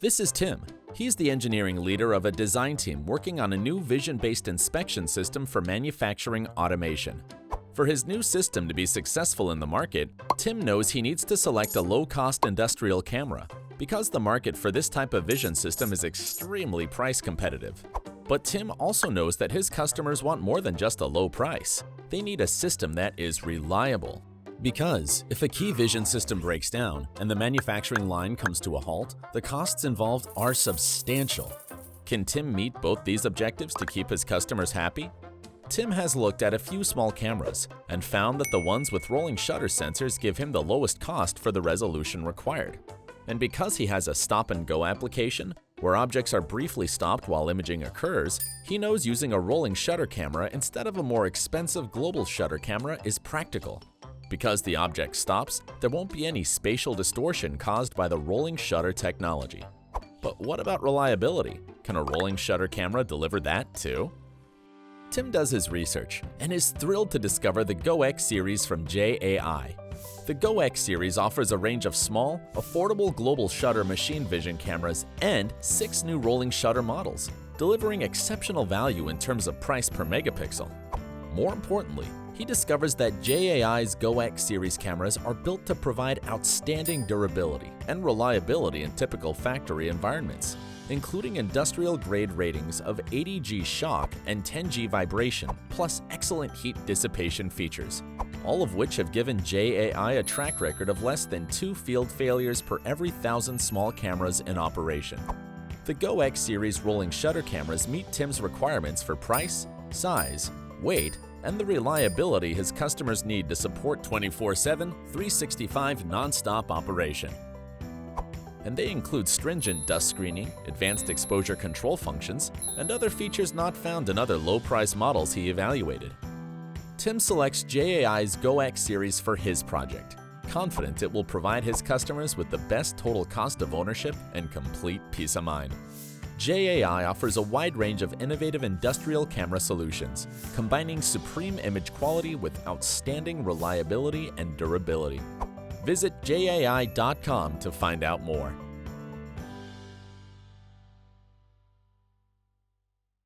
This is Tim. He's the engineering leader of a design team working on a new vision-based inspection system for manufacturing automation. For his new system to be successful in the market, Tim knows he needs to select a low-cost industrial camera because the market for this type of vision system is extremely price competitive. But Tim also knows that his customers want more than just a low price. They need a system that is reliable. Because if a key vision system breaks down and the manufacturing line comes to a halt, the costs involved are substantial. Can Tim meet both these objectives to keep his customers happy? Tim has looked at a few small cameras and found that the ones with rolling shutter sensors give him the lowest cost for the resolution required. And because he has a stop-and-go application, where objects are briefly stopped while imaging occurs, he knows using a rolling shutter camera instead of a more expensive global shutter camera is practical. Because the object stops, there won't be any spatial distortion caused by the rolling shutter technology. But what about reliability? Can a rolling shutter camera deliver that too? Tim does his research and is thrilled to discover the GO-X series from JAI. The GO-X series offers a range of small, affordable global shutter machine vision cameras and 6 new rolling shutter models, delivering exceptional value in terms of price per megapixel. More importantly, he discovers that JAI's GO-X series cameras are built to provide outstanding durability and reliability in typical factory environments, including industrial-grade ratings of 80G shock and 10G vibration, plus excellent heat dissipation features, all of which have given JAI a track record of less than 2 field failures per every 1,000 small cameras in operation. The GO-X series rolling shutter cameras meet Tim's requirements for price, size, weight, and the reliability his customers need to support 24/7, 365 non-stop operation. And they include stringent dust screening, advanced exposure control functions, and other features not found in other low-price models he evaluated. Tim selects JAI's GO-X series for his project, confident it will provide his customers with the best total cost of ownership and complete peace of mind. JAI offers a wide range of innovative industrial camera solutions, combining supreme image quality with outstanding reliability and durability. Visit JAI.com to find out more.